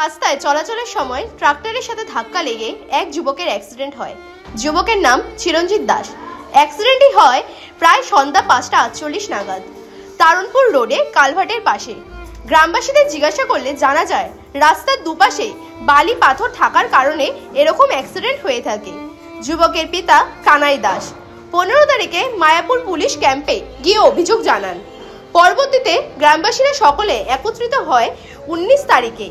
রাস্তায় চলাচলের সময় ট্রাক্টরের সাথে ধাক্কা লেগে এক যুবকের অ্যাক্সিডেন্ট হয়। যুবকের নাম চিরঞ্জিত দাস। অ্যাক্সিডেন্টটি হয় প্রায় সন্ধ্যা 5:48 নাগাদ তারণপুর রোডে কালভার্টের পাশে। গ্রামবাসীদের জিজ্ঞাসা করলে জানা যায় রাস্তার দুপাশে বালি পাথর থাকার কারণে এরকম অ্যাক্সিডেন্ট হয়ে থাকে। যুবকের পিতা কানাই দাস 15 তারিখে মায়াপুর পুলিশ ক্যাম্পে গিয়ে অভিযোগ জানান। পরবর্তীতে গ্রামবাসীরা সকলে একত্রিত হয় 19 তারিখে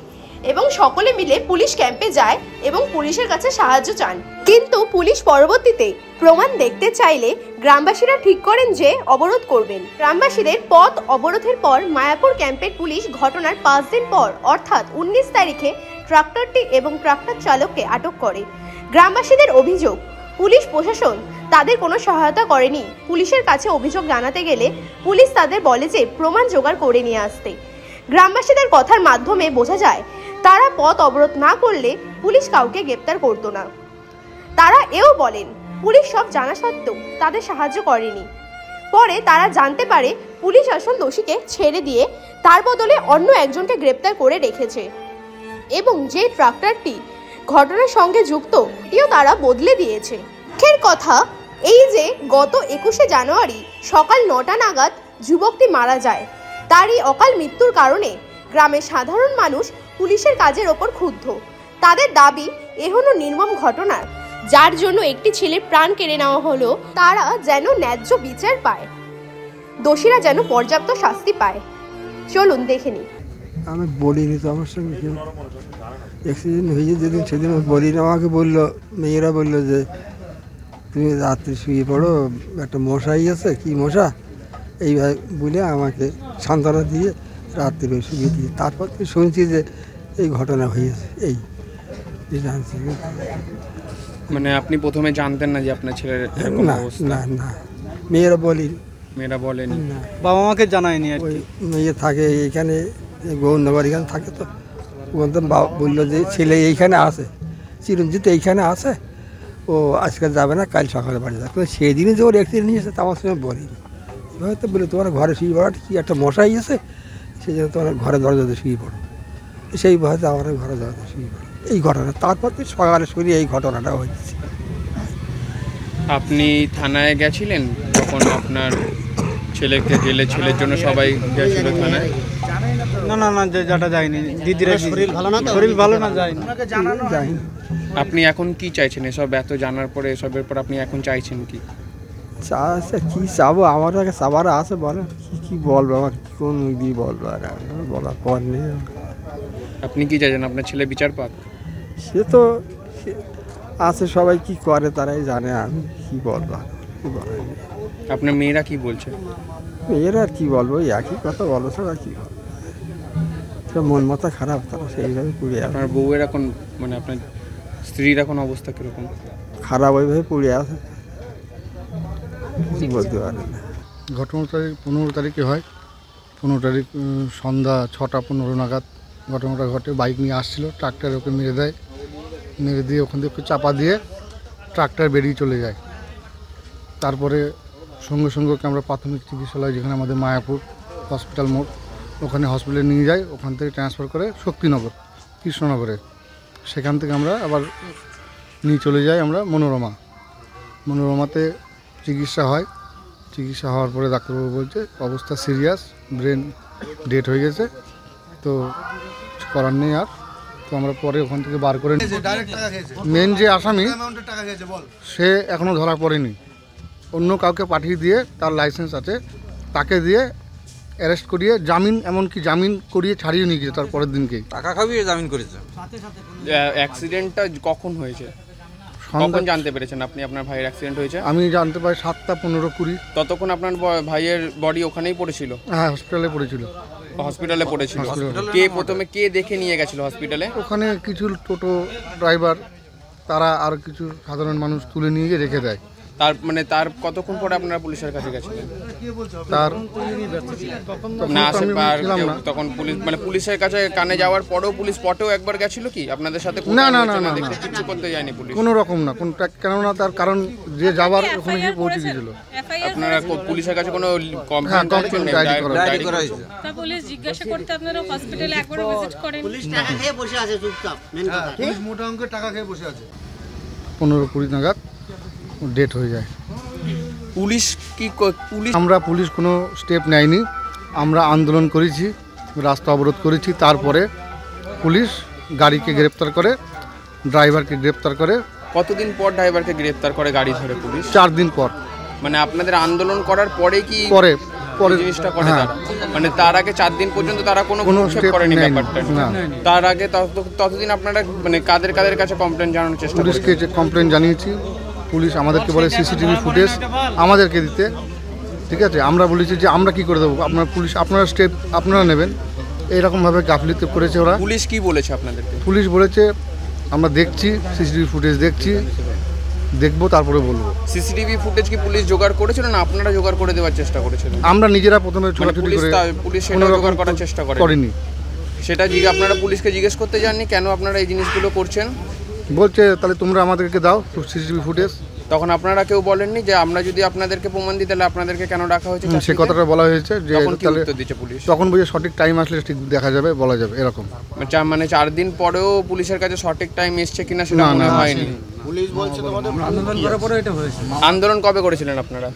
এবং সকলে মিলে পুলিশ ক্যাম্পে যায় এবং পুলিশের কাছে সাহায্য চান। কিন্তু পুলিশ পরবর্তীতে প্রমাণ দেখতে চাইলে গ্রামবাসীরা ঠিক করেন যে অবরোধ করবেন। গ্রামবাসীদের পথ অবরোধের পর মায়াপুর ক্যাম্পের পুলিশ ঘটনার 5 দিন পর অর্থাৎ 19 তারিখে ট্রাক্টরটি এবং ট্রাক্টর চালককে আটক করে। গ্রামবাসীদের অভিযোগ, পুলিশ প্রশাসন তাদের কোনো সহায়তা করেনি। পুলিশের কাছে অভিযোগ জানাতে গেলে পুলিশ তাদের বলে যে প্রমাণ জোগাড় করে নিয়ে আসতে। গ্রামবাসীদের কথার মাধ্যমে বোঝা যায় তারা পথ অবরোধ না করলে পুলিশ কাউকে গ্রেপ্তার করত না। তারা এও বলেন পুলিশ সব জানা সত্ত্বেও তাদের সাহায্য করেনি। পরে তারা জানতে পারে পুলিশ আসল দোষীকে ছেড়ে দিয়ে তার বদলে অন্য একজনকে গ্রেপ্তার করে রেখেছে এবং যে ট্রাক্টরটি ঘটনার সঙ্গে যুক্ত এও তারা বদলে দিয়েছে। মুখ্যের কথা এই যে গত 21শে জানুয়ারি সকাল 9টা নাগাদ যুবকটি মারা যায়। তারই অকাল মৃত্যুর কারণে গ্রামের সাধারণ মানুষ পুলিশের কাজের ওপর ক্ষুব্ধ। তাদের দাবি এ হলো নির্মম ঘটনা, যার জন্য একটি ছেলের প্রাণ কেড়ে নেওয়া হলো। তারা যেন ন্যায্য বিচার পায়, দোষীরা যেন পর্যাপ্ত শাস্তি পায়। চলুন দেখে নিই। আমি বলিনি তো, আমার সঙ্গে কেউ অ্যাক্সিডেন্ট হয়েছে যেদিন সেদিন বলিনি। আমাকে বললো, মেয়েরা বললো যে তুমি রাত্রে শুয়ে পড়ো, একটা মশাই আছে, কি মশা এইভাবে বলে আমাকে সান্ত্বনা দিয়ে রাত্রে শুয়ে দিয়ে তারপর তো শুনছি যে এই ঘটনা হয়েছে। এই জানছি। মানে আপনি প্রথমে জানতেন না যে আপনার ছেলের না না না, মেয়েরা বলেনি না, বাবা মাকে জানায়নি। ওই মেয়ে থাকে এইখানে, গৌরনগর এখানে থাকে, তো ওখান তো বাবা বললো যে ছেলে এইখানে আছে, চিরঞ্জিত এইখানে আছে, ও আজকে যাবে না, কাল সকালে বাড়ি যাবে। কিন্তু সেদিনই যে ওর অ্যাক্সিডেন্ট নিয়েছে তা আমার সঙ্গে বলিনি। হয়তো বলে তোমার ঘরে শুয়ে পড়াটা কি একটা মশাই আছে, সেই জন্য তোমার ঘরে দরজাতে শুয়ে পড়ো। সেই ভয়তে আমার ঘরে দরজাতে শুয়ে পড়ো। এই ঘটনা তারপর তো সকালে শুনি এই ঘটনাটা হচ্ছে। আপনি থানায় গেছিলেন তখন আপনার ছেলেকে গেলে ছেলের জন্য সবাই গেছিল থানায়? না না না, যেটা যায়নি। দিদিরা শরীর ভালো না, শরীর ভালো না, যায়নি। আপনি এখন কি চাইছেন? এসব এত জানার পরে, এসবের পর আপনি এখন চাইছেন কি? কি চাবো, আমার আগে চাবার আছে, বলে কি বলবো, আমার কোন দিয়ে বলবো, আর বলার পর নেই। আপনি কি চাইছেন আপনার ছেলে বিচার পাক? সে তো আছে, সবাই কি করে তারাই জানে, আমি কি বলবো, কি বলা। আপনার মেয়েরা কি বলছে? মেয়েরা আর কি বলবো, একই কথা বলো, সব আর কি বলবো, মন মাথা খারাপ, তারা সেইভাবে পুড়ে। আপনার বউয়ের এখন, মানে আপনার স্ত্রীর এখন অবস্থা কিরকম? খারাপ ওইভাবে পুড়ে আছে, বলতে পারে না। ঘটনাটা 15 তারিখে হয়। 15 তারিখ সন্ধ্যা 6:15 নাগাদ ঘটনাটা ঘটে। বাইক নিয়ে আসছিল, ট্রাক্টর ওকে মেরে দেয়। মেরে দিয়ে ওখান থেকে চাপা দিয়ে ট্রাক্টর বেরিয়ে চলে যায়। তারপরে সঙ্গে সঙ্গে ওকে আমরা প্রাথমিক চিকিৎসালয়, যেখানে আমাদের মায়াপুর হসপিটাল মোড়, ওখানে হসপিটালে নিয়ে যাই। ওখান থেকে ট্রান্সফার করে শক্তিনগর, কৃষ্ণনগরে। সেখান থেকে আমরা আবার নিয়ে চলে যাই আমরা মনোরমাতে চিকিৎসা হয়। চিকিৎসা হওয়ার পরে ডাক্তারবাবু বলছে অবস্থা সিরিয়াস, ব্রেন ডেড হয়ে গেছে, তো করার নেই আর। তো আমরা পরে ওখান থেকে বার করে মেন যে আসামি, সে এখনও ধরা পড়েনি। অন্য কাউকে পাঠিয়ে দিয়ে, তার লাইসেন্স আছে, তাকে দিয়ে অ্যারেস্ট করিয়ে জামিন, এমনকি জামিন করিয়ে ছাড়িয়ে নিয়ে গেছে তার পরের দিনকেই। টাকা খাবিয়ে জামিন করেছে। অ্যাক্সিডেন্টটা কখন হয়েছে, কখন জানতে পেরেছেন আপনি আপনার ভাইয়ের অ্যাক্সিডেন্ট হয়েছে? আমি জানতে পারি 7:15-20। ততক্ষণ আপনার ভাইয়ের বডি ওখানেই পড়েছিল? হ্যাঁ, হসপিটালে পড়েছিল। কে প্রথমে কে দেখে নিয়ে গেছিল হসপিটালে? ওখানে কিছু টোটো ড্রাইভার, তারা আর কিছু সাধারণ মানুষ তুলে নিয়ে গিয়ে রেখে দেয়। তার কতক্ষণ পরে আপনারা পুলিশের কাছে গেছিলেন? তার না আসার পর তখন পুলিশ পুলিশের কাছে কানে যাওয়ার পরেও পুলিশ স্পটেও একবার গেছিল কি আপনাদের সাথে? না দেখতে কিছু করতে যায়নি পুলিশ কোনো রকম না, কেননা তার কারণ যে যাবার ওখানে গিয়ে পৌঁছে গিয়েছিল। আপনারা পুলিশের কাছে কোনো কমপ্লেইন ডায়েরি করা হয়েছে? তা পুলিশ জিজ্ঞাসা করতে আপনারা হসপিটালে একবার ভিজিট করেন? পুলিশ টাকা খেয়ে বসে আছে চুপচাপ, মেন কথা পুলিশ মোটা অঙ্কের টাকা খেয়ে বসে আছে। 15-20 নাগাদ ডেট হয়ে যায়। পুলিশ আমরা পুলিশ কোনো স্টেপ নেয়নি, আমরা আন্দোলন করেছি, রাস্তা অবরোধ করেছি, তারপরে পুলিশ গাড়িকে গ্রেপ্তার করে, ড্রাইভারকে গ্রেপ্তার করে। কতদিন পর ড্রাইভারকে গ্রেপ্তার করে গাড়ি ধরে পুলিশ? 4 দিন পর। মানে আপনাদের আন্দোলন করার পরে কি পরে জিনিসটা করে তারা? মানে তার আগে 4 দিন পর্যন্ত তারা কোনো স্টেপ করেনি ব্যাপারটা? তার আগে ততদিন আপনারা মানে কাদের কাছে কমপ্লেইন জানানোর চেষ্টা করেছেন? পুলিশকে কমপ্লেইন জানিয়েছি, পুলিশ আমাদেরকে বলে সিসিটিভি ফুটেজ আমাদেরকে দিতে। ঠিক আছে, আমরা বলেছি যে আমরা কি করে দেবো, আপনার পুলিশ আপনারা স্টেপ আপনারা নেবেন। এইরকমভাবে গাফিলতি করেছে ওরা। পুলিশ কি বলেছে আপনাদেরকে? পুলিশ বলেছে আমরা দেখছি, সিসিটিভি ফুটেজ দেখবো তারপরে বলবো। সিসিটিভি ফুটেজ কি পুলিশ জোগাড় করেছিল না আপনারা জোগাড় করে দেওয়ার চেষ্টা করেছিলেন? আমরা নিজেরা প্রথমে ছোটাছুটি করে পুলিশ সেটা জোগাড় করার চেষ্টা করেনি। সেটা আপনারা পুলিশকে জিজ্ঞেস করতে যাননি কেন আপনারা এই জিনিসগুলো করছেন? বলছে তাহলে তোমরা আমাদেরকে দাও সিসিটিভি ফুটেজ। তখন আপনারা কেউ বলেননি যে আমরা যদি আপনাদেরকে প্রমাণ দিই তাহলে আপনাদেরকে কেন রাখা হয়েছে? সে কথাটা বলা হয়েছে যে তাহলে পুলিশ তখন বলছে সঠিক টাইম আসলে ঠিক দেখা যাবে, বলা যাবে এরকম। মানে 4 দিন পরেও পুলিশের কাছে সঠিক টাইম এসছে কিনা সেটা মনে হয়নি। পুলিশ বলছে তোমাদের আন্দোলন করার পরে এটা হয়েছে। আন্দোলন কবে করেছিলেন আপনারা?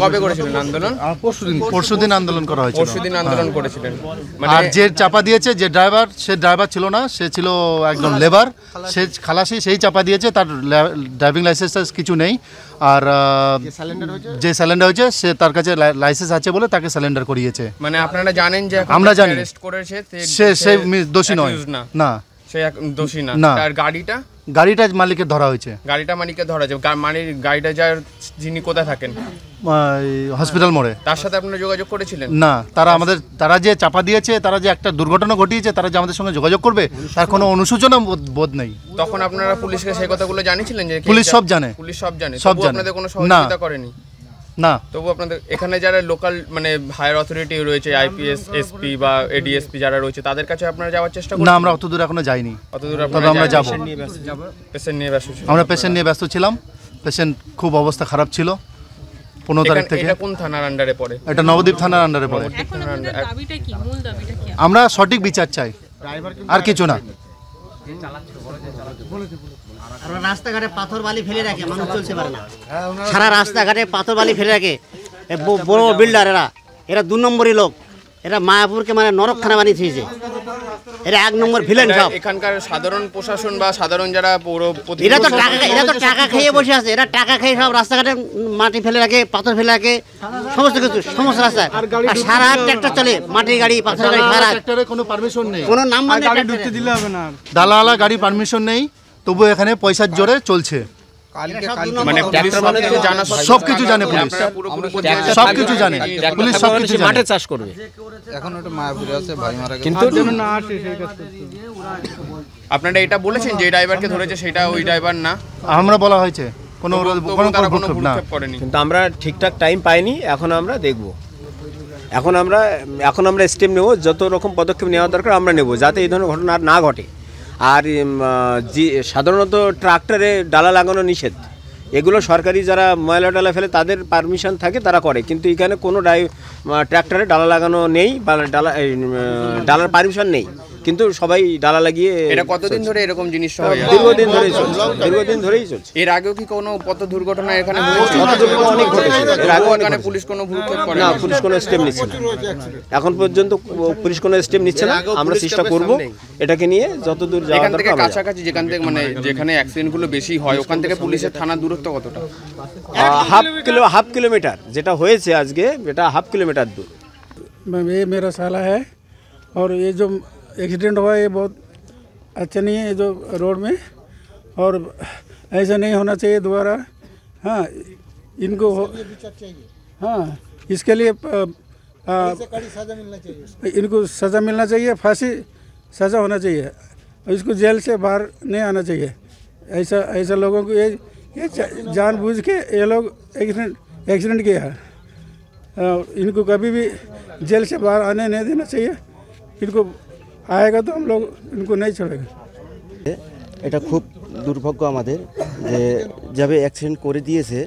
কবে করেছিলেন আন্দোলন? পরশুদিন আন্দোলন করা হয়েছিল। পরশুদিন আন্দোলন করেছিলেন। আর যে চাপা দিয়েছে যে ড্রাইভার, সে ড্রাইভার ছিল না, সে ছিল একজন লেবার, সে খালাসি, সেই চাপা দিয়েছে। তার ড্রাইভিং লাইসেন্স কিছু নেই। আর যে স্যালেন্ডার হয়েছে সে তার কাছে লাইসেন্স আছে বলে তাকে স্যালেন্ডার করিয়েছে। মানে আপনারা জানেন যে আমরা জানি অ্যারেস্ট করেছে সে দোষী নয়। না সে দোষী না। আর গাড়িটা মালিকের ধরা হয়েছে। গাড়িটা মালিকের ধরা হয়েছে। মানে গাড়িটা যার যিনি কোথায় থাকেন? হসপিটাল মোড়ে। তার সাথে আপনারা যোগাযোগ করেছিলেন? না, তারা যে চাপা দিয়েছে, তারা যে একটা দুর্ঘটনা ঘটিয়েছে, তারা যে আমাদের সঙ্গে যোগাযোগ করবে তার কোনো অনুশোচনা বোধ নেই। তখন আপনারা পুলিশকে সেই কথাগুলো জানিয়েছিলেন যে পুলিশ সব জানে? পুলিশ সব জানে, আপনাদের কোনো সহযোগিতা করেনি? না। তবু আপনাদের এখানে যারা লোকাল মানে হায়ার অথরিটি রয়েছে, আইপিএস, এসপি বা এডিএসপি যারা রয়েছে, তাদের কাছে আপনারা যাওয়ার চেষ্টা করছেন? না, আমরা অত দূর এখনো যাইনি। আমরা যাব। আমরা পেশেন্ট নিয়ে ব্যস্ত ছিলাম। পেশেন্ট খুব অবস্থা খারাপ ছিল 15 তারিখ থেকে। এটা কোন থানার আন্ডারে পড়ে? এটা নবদ্বীপ থানার আন্ডারে পড়ে। এখন আপনাদের দাবিটা কি, মূল দাবিটা কি? আমরা সঠিক বিচার চাই, আর কিছু না। রাস্তাঘাটে পাথর বালি ফেলে রাখে, মানুষ চলতে পারে না। সারা রাস্তাঘাটে পাথর বালি ফেলে রাখে বড় বিল্ডার। এরা 2 নম্বরই লোক। এরা মায়াপুরকে মানে নরকখানা বানিয়ে দিয়েছে। এরা 1 নম্বর ভিলেন সব। এখানকার সাধারণ প্রশাসন বা সাধারণ যারা এরা তো টাকা খেয়ে বসে আছে। এরা টাকা খেয়ে সব রাস্তাঘাটে মাটি ফেলে রাখে, পাথর ফেলে রাখে, সমস্ত কিছু, সমস্ত রাস্তায়। সারা ট্রাক্টর চলে, মাটির গাড়ি, পাথর গাড়ি, সারা ট্রাক্টরে কোনো পারমিশন নেই, কোনো নাম্বার নেই, গাড়ি ঢুকতে দিলে হবে না। দালালা গাড়ি পারমিশন নেই, তবু এখানে পয়সার জোরে চলছে। মানে সবকিছু জানে পুলিশ, সবকিছু জানে পুলিশ, সবকিছু মাঠে চাষ করবে। এখন ওটা মায়াপুরে আছে, ভাই মারা গেছে। কিন্তু আপনারা এটা বলেছেন যে ড্রাইভারকে ধরেছে সেটা ওই ড্রাইভার না? আমরা বলা হয়েছে কোনো না, কিন্তু আমরা ঠিকঠাক টাইম পাইনি। এখন আমরা দেখব, এখন আমরা স্টেপ নেব, যত রকম পদক্ষেপ নেওয়া দরকার আমরা নেব, যাতে এই ধরনের ঘটনা আর না ঘটে। আর সাধারণত ট্রাক্টরে ডালা লাগানো নিষেধ। এগুলো সরকারি যারা ময়লা ডালা ফেলে তাদের পারমিশন থাকে, তারা করে। কিন্তু এখানে কোনো ট্রাক্টরে ডালা লাগানো নেই বা ডালার পারমিশন নেই, কিন্তু সবাই ডালা লাগিয়ে। এটা কতদিন ধরে এরকম জিনিস হয়? দীর্ঘদিন ধরেই চলছে। এর আগেও কি কোনো পথ দুর্ঘটনা এখানে হয়েছে? অনেক ঘটেছে। এর আগেও এখানে পুলিশ কোনো ভূমিকা করে না, পুলিশ কোনো স্টেপ নিচ্ছে না। এখন পর্যন্ত পুলিশ কোনো স্টেপ নিচ্ছে না। আমরা চেষ্টা করব এটাকে নিয়ে যতদূর যাওয়া এখান থেকে দরকার। কাছাকাছি যেখান থেকে মানে যেখানে অ্যাক্সিডেন্টগুলো বেশি হয় ওখান থেকে পুলিশের থানার দূরত্ব কতটা? হাফ কিলোমিটার যেটা হয়েছে আজকে, এটা হাফ কিলোমিটার দূর। ये मेरा साला है और ये जो एक्सीडेंट हुआ ये बहुत अच्छा नहीं है जो रोड में, और ऐसा नहीं होना चाहिए दोबारा। हाँ, इनको हाँ, इसके लिए इनको सज़ा मिलना चाहिए, फांसी सज़ा होना चाहिए, और इसको जेल से बाहर नहीं आना चाहिए। ऐसा लोगों को ये जानबूझ के ये लोग एक्सीडेंट किया है। इनको कभी भी जेल से बाहर आने नहीं देना चाहिए। इनको आएगा तो हम लोग इनको नहीं छोड़ेंगे। এটা খুব দুর্ভাগ্য আমাদের যে যাবে অ্যাক্সিডেন্ট করে দিয়েছে